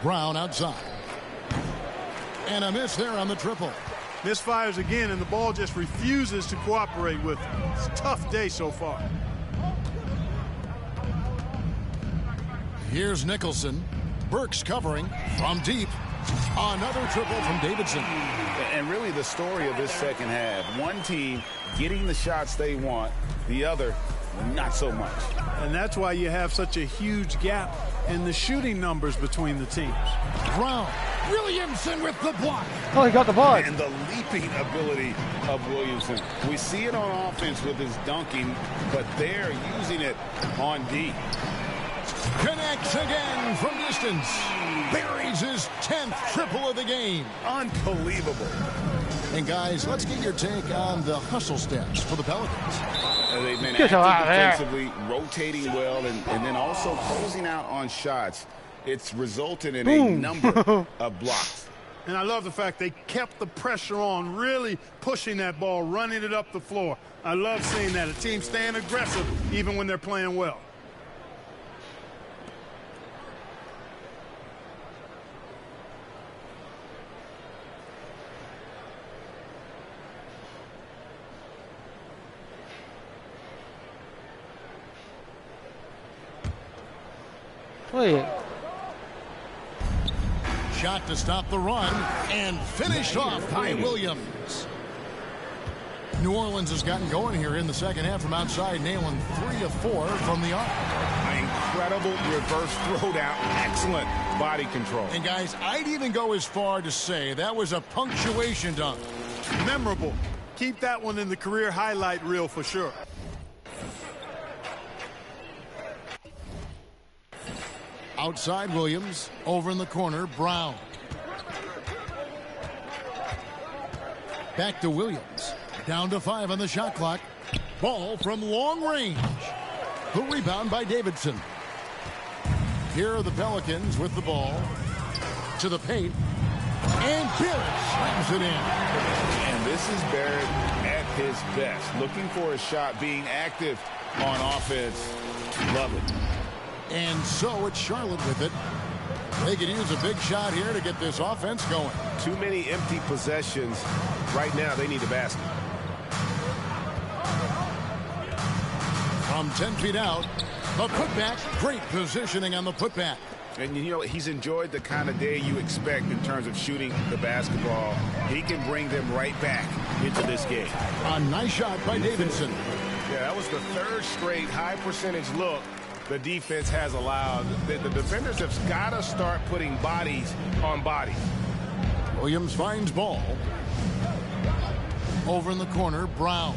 Brown outside. And a miss there on the triple. Misfires again, and the ball just refuses to cooperate with him. It's a tough day so far. Here's Nicholson. Burks covering from deep. Another triple from Davidson. And really the story of this second half. One team getting the shots they want, the other not so much. And that's why you have such a huge gap in the shooting numbers between the teams. Brown. Williamson with the block. Oh, he got the ball. And the leaping ability of Williamson. We see it on offense with his dunking, but they're using it on D. Connects again from distance. Buries his 10th triple of the game. Unbelievable. And guys, let's get your take on the hustle stats for the Pelicans. They've been Get out active of there. defensively, rotating well, and then also closing out on shots. It's resulted in a Boom. number of blocks. And I love the fact they kept the pressure on, really pushing that ball, running it up the floor. I love seeing that. A team staying aggressive even when they're playing well. Wait, shot to stop the run, and finished off by Williams. New Orleans has gotten going here in the second half from outside, nailing 3 of 4 from the arc. Incredible reverse throwdown. Excellent body control. And guys, I'd even go as far to say that was a punctuation dunk. Memorable. Keep that one in the career highlight reel for sure. Outside Williams, over in the corner, Brown. Back to Williams. Down to 5 on the shot clock. Ball from long range. The rebound by Davidson. Here are the Pelicans with the ball. To the paint. And Barrett slams it in. And this is Barrett at his best. Looking for a shot, being active on offense. Love it. And so it's Charlotte with it. They could use a big shot here to get this offense going. Too many empty possessions. Right now, they need a basket. From 10 feet out, the putback. Great positioning on the putback. And, you know, he's enjoyed the kind of day you expect in terms of shooting the basketball. He can bring them right back into this game. A nice shot by Davidson. Yeah, that was the third straight high percentage look the defense has allowed. The defenders have got to start putting bodies on bodies. Williams finds ball. Over in the corner, Brown.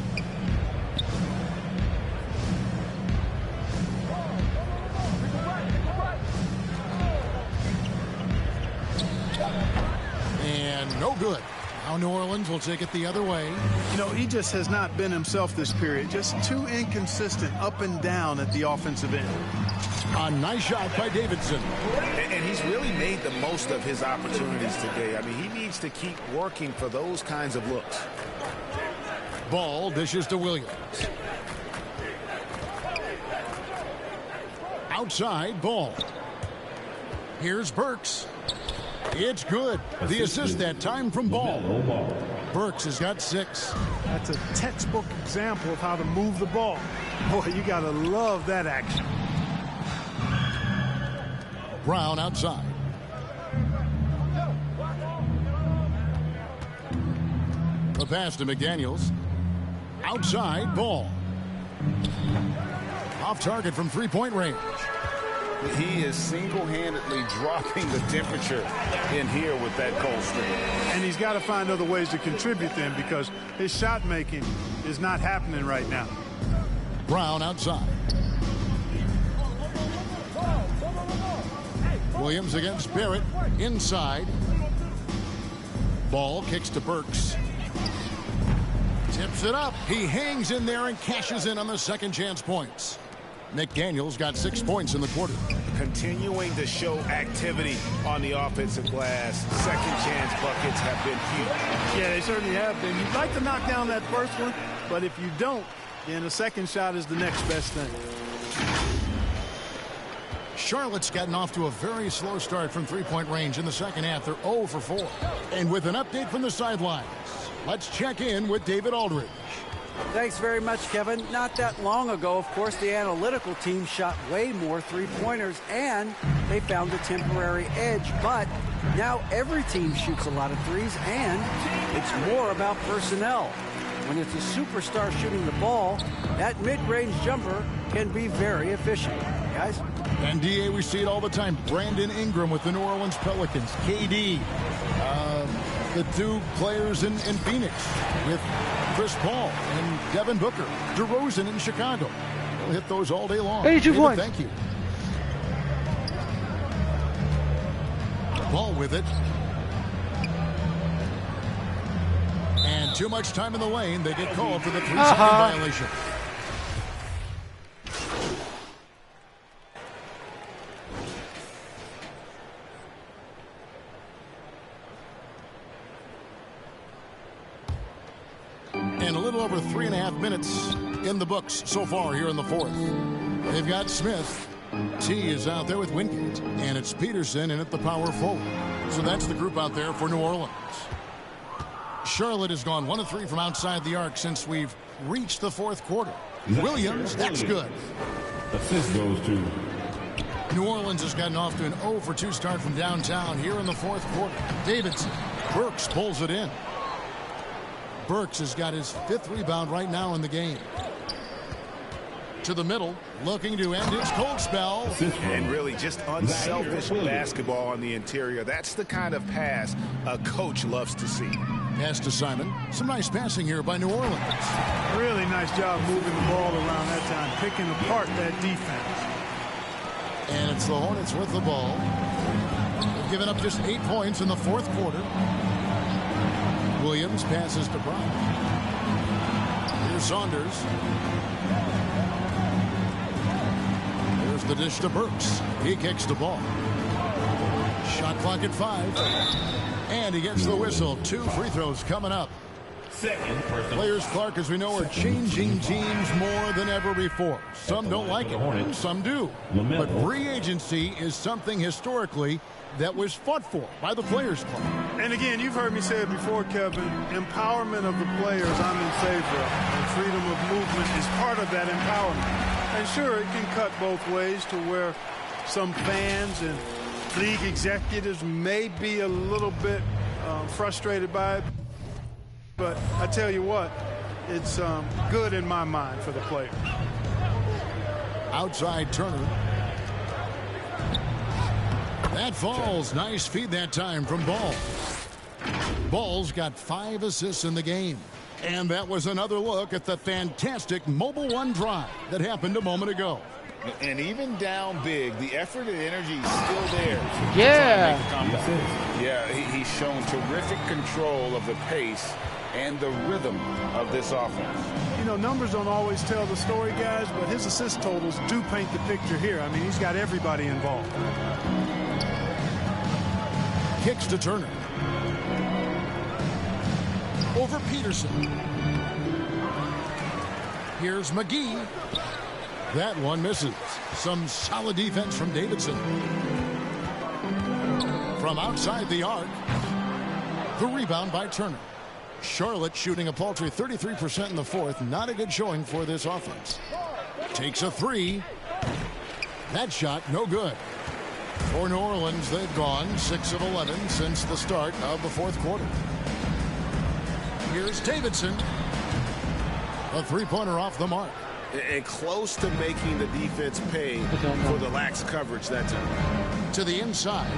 And no good. Now New Orleans will take it the other way. You know, he just has not been himself this period. Just too inconsistent up and down at the offensive end. A nice shot by Davidson. And he's really made the most of his opportunities today. I mean, he needs to keep working for those kinds of looks. Ball dishes to Williams. Outside, Ball. Here's Burks. It's good. The assist that time from Ball. Burks has got 6. That's a textbook example of how to move the ball. Boy, you got to love that action. Brown outside. The pass to McDaniels. Outside, Ball. Off target from three-point range. He is single-handedly dropping the temperature in here with that cold streak. And he's got to find other ways to contribute then, because his shot making is not happening right now. Brown outside. Williams against Barrett inside. Ball kicks to Burks. Tips it up. He hangs in there and cashes in on the second chance points. McDaniels got 6 points in the quarter. Continuing to show activity on the offensive glass. Second chance buckets have been huge. Yeah, they certainly have been. You'd like to knock down that first one, but if you don't, then a second shot is the next best thing. Charlotte's gotten off to a very slow start from three-point range in the second half. They're 0 for 4. And with an update from the sidelines, let's check in with David Aldridge. Thanks very much, Kevin. Not that long ago, of course, the analytical team shot way more three-pointers, and they found a temporary edge. But now every team shoots a lot of threes, and it's more about personnel. When it's a superstar shooting the ball, that mid-range jumper can be very efficient. Guys? And, D.A., we see it all the time. Brandon Ingram with the New Orleans Pelicans. KD. The two players in Phoenix with Chris Paul and Devin Booker. DeRozan in Chicago. They'll hit those all day long. 82-1. Thank you. Ball with it. And too much time in the lane. They get called for the 3-second violation. And a little over 3.5 minutes in the books so far here in the fourth. They've got Smith. T is out there with Wingate. And it's Peterson in at the power forward. So that's the group out there for New Orleans. Charlotte has gone 1 of 3 from outside the arc since we've reached the fourth quarter. Williams, that's good. Assist goes to New Orleans has gotten off to an 0 for 2 start from downtown here in the fourth quarter. Davidson. Burks pulls it in. Burks has got his 5th rebound right now in the game. To the middle, looking to end his cold spell. And really just unselfish basketball on the interior. That's the kind of pass a coach loves to see. Pass to Simon. Some nice passing here by New Orleans. Really nice job moving the ball around that time, picking apart that defense. And it's the Hornets with the ball. They've given up just 8 points in the fourth quarter. Williams passes to Brown. Here's Saunders. Here's the dish to Burks. He kicks the ball. Shot clock at 5. And he gets the whistle. 2 free throws coming up. Players, Clark, as we know, are changing teams more than ever before. Some don't like it, some do. But free agency is something historically that was fought for by the Players Club. And again, you've heard me say it before, Kevin, empowerment of the players I'm in favor of. And freedom of movement is part of that empowerment. And sure, it can cut both ways to where some fans and league executives may be a little bit frustrated by it. But I tell you what, it's good in my mind for the players. Outside Turner. That falls. Nice feed that time from Ball. Ball's got 5 assists in the game. And that was another look at the fantastic Mobile One drive that happened a moment ago. And even down big, the effort and energy is still there. Yeah. Yeah, he's shown terrific control of the pace and the rhythm of this offense. You know, numbers don't always tell the story, guys, but his assist totals do paint the picture here. I mean, he's got everybody involved. Kicks to Turner. Over Peterson. Here's McGee. That one misses. Some solid defense from Davidson. From outside the arc. The rebound by Turner. Charlotte shooting a paltry 33% in the fourth. Not a good showing for this offense. Takes a 3. That shot no good. For New Orleans, they've gone 6 of 11 since the start of the fourth quarter. Here's Davidson. A 3-pointer off the mark. And close to making the defense pay for the lax coverage that time. To the inside.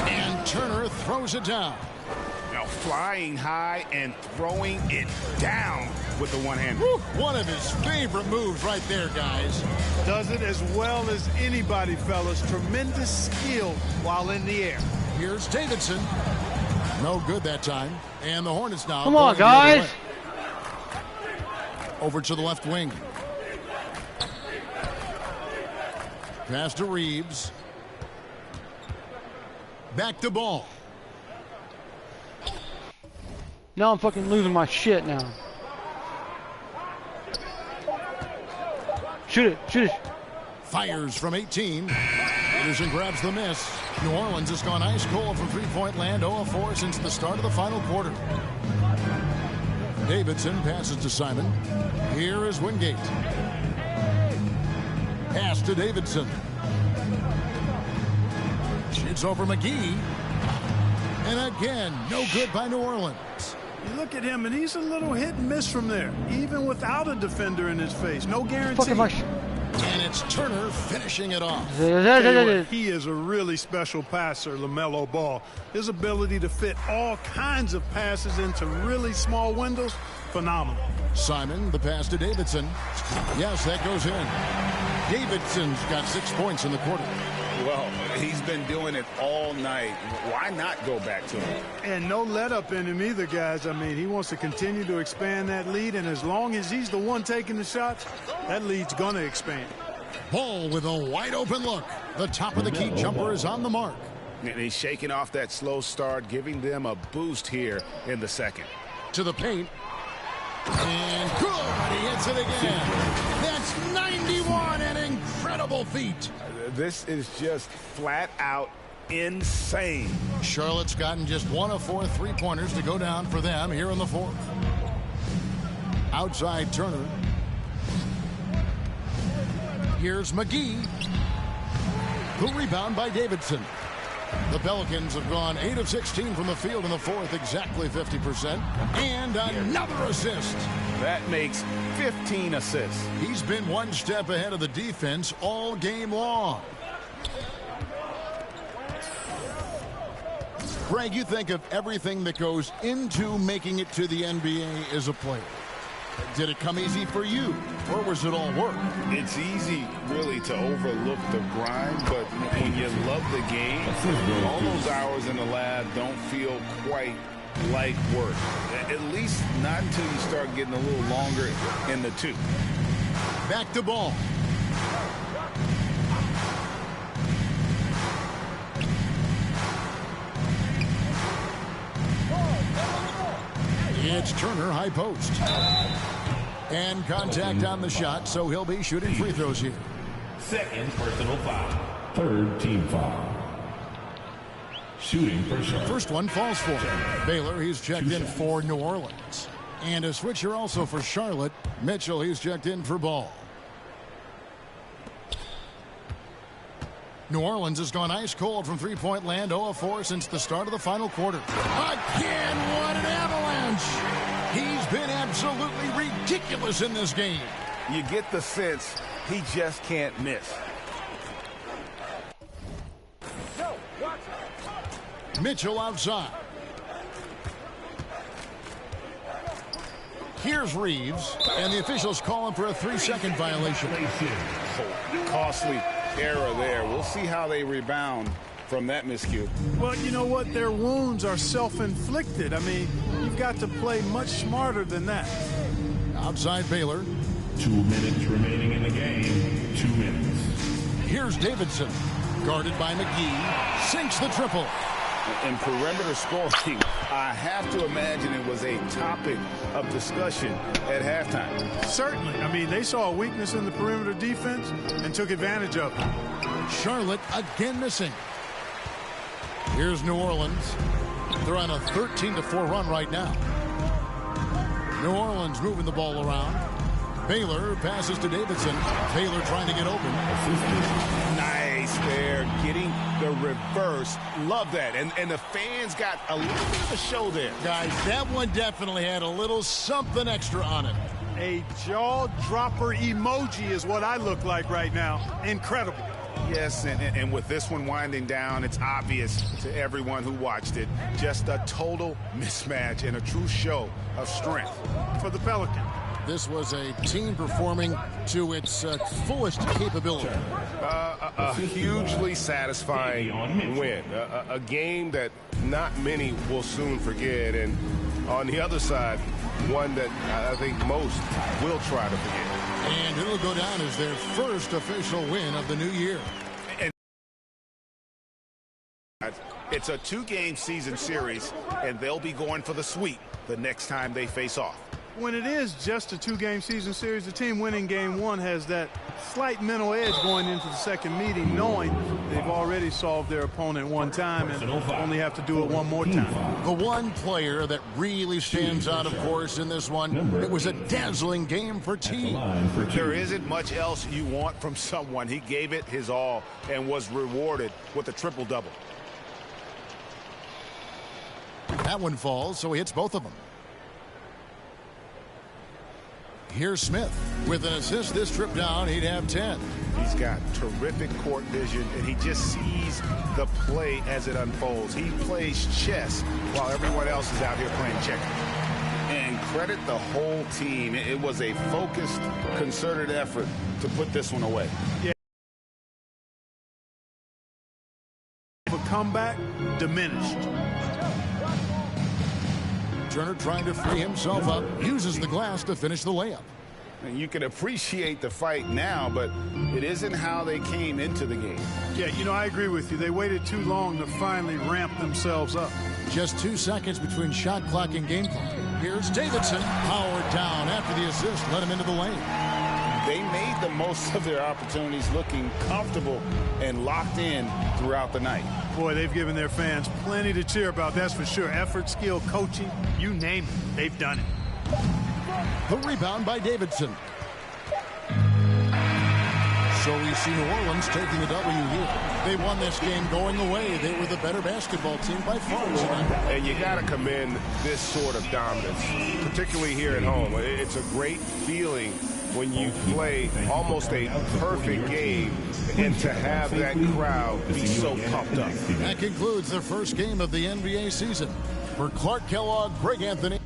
And Turner throws it down. Now flying high and throwing it down with the one hand. One of his favorite moves right there, guys. Does it as well as anybody, fellas. Tremendous skill while in the air. Here's Davidson. No good that time. And the Hornets now. Come on, guys. Over to the left wing. Pass to Reeves. Back to Ball. Now I'm fucking losing my shit now. Shoot it, shoot it. Fires from 18. Peterson grabs the miss. New Orleans has gone ice cold from three-point land, 0-4 since the start of the final quarter. Davidson passes to Simon. Here is Wingate. Pass to Davidson. Shoots over McGee. And again, no good by New Orleans. You look at him, and he's a little hit and miss from there, even without a defender in his face. No guarantee. And it's Turner finishing it off. He is a really special passer, LaMelo Ball. His ability to fit all kinds of passes into really small windows, phenomenal. Simon, the pass to Davidson. Yes, that goes in. Davidson's got 6 points in the quarter. Well, he's been doing it all night. Why not go back to him? And no let up in him either, guys. I mean, he wants to continue to expand that lead, and as long as he's the one taking the shots, that lead's going to expand. Ball with a wide open look. The top of the key jumper is on the mark. And he's shaking off that slow start, giving them a boost here in the second. To the paint. And good. He hits it again. That's 91, an incredible feat. This is just flat out insane. Charlotte's gotten just 1 of 4 3-pointers to go down for them here in the fourth. Outside Turner. Here's McGee. The rebound by Davidson. The Pelicans have gone 8 of 16 from the field in the fourth, exactly 50%. And another assist. That makes 15 assists. He's been one step ahead of the defense all game long. Greg, you think of everything that goes into making it to the NBA as a player. Did it come easy for you, or was it all work? It's easy, really, to overlook the grind, but when you love the game, all those hours in the lab don't feel quite like work. At least not until you start getting a little longer in the tooth. Back to ball. It's Turner, high post. And contact on the shot, so he'll be shooting free throws here. Second personal foul. Third team foul. Shooting for Charlotte. First one falls for him. Baylor, he's checked in for New Orleans. And a switcher also for Charlotte. Mitchell, he's checked in for Ball. New Orleans has gone ice cold from three-point land, 0 of 4 since the start of the final quarter. Again, what an avalanche! He's been absolutely ridiculous in this game. You get the sense he just can't miss. Mitchell outside. Here's Reeves, and the officials call him for a 3-second violation. Oh, costly error there. We'll see how they rebound from that miscue. Well, you know what? Their wounds are self-inflicted. I mean, you've got to play much smarter than that. Outside Baylor. 2 minutes remaining in the game. 2 minutes. Here's Davidson. Guarded by McGee. Sinks the triple. In perimeter scoring, I have to imagine it was a topic of discussion at halftime. Certainly. I mean, they saw a weakness in the perimeter defense and took advantage of it. Charlotte again missing. Here's New Orleans. They're on a 13-4 run right now. New Orleans moving the ball around. Baylor passes to Davidson. Taylor trying to get open. Nice there, getting the reverse. Love that. And the fans got a little bit of a show there. Guys, that one definitely had a little something extra on it. A jaw-dropper emoji is what I look like right now. Incredible. Yes, and with this one winding down, it's obvious to everyone who watched it. Just a total mismatch and a true show of strength for the Pelicans. This was a team performing to its fullest capability. A hugely satisfying win. A game that not many will soon forget. And on the other side, one that I think most will try to forget. And it'll go down as their first official win of the new year. It's a 2-game season series, and they'll be going for the sweep the next time they face off. When it is just a 2-game season series, the team winning game 1 has that slight mental edge going into the second meeting, knowing they've already solved their opponent one time and only have to do it one more time. The one player that really stands out, of course, in this one, it was a dazzling game for team. There isn't much else you want from someone. He gave it his all and was rewarded with a triple-double. That one falls, so he hits both of them. Here's Smith. With an assist this trip down, he'd have 10. He's got terrific court vision, and he just sees the play as it unfolds. He plays chess while everyone else is out here playing checkers. And credit the whole team. It was a focused, concerted effort to put this one away. Yeah. The comeback diminished. Turner trying to free himself up, uses the glass to finish the layup. And you can appreciate the fight now, but it isn't how they came into the game. Yeah, you know, I agree with you. They waited too long to finally ramp themselves up. Just 2 seconds between shot clock and game clock. Here's Davidson, powered down after the assist, let him into the lane. They made the most of their opportunities, looking comfortable and locked in throughout the night. Boy, they've given their fans plenty to cheer about, that's for sure. Effort, skill, coaching, you name it, they've done it. The rebound by Davidson. So we see New Orleans taking the W here. They won this game going away. They were the better basketball team by far tonight. And you got to commend this sort of dominance, particularly here at home. It's a great feeling when you play almost a perfect game and to have that crowd be so pumped up. That concludes the first game of the NBA season. For Clark Kellogg, Greg Anthony.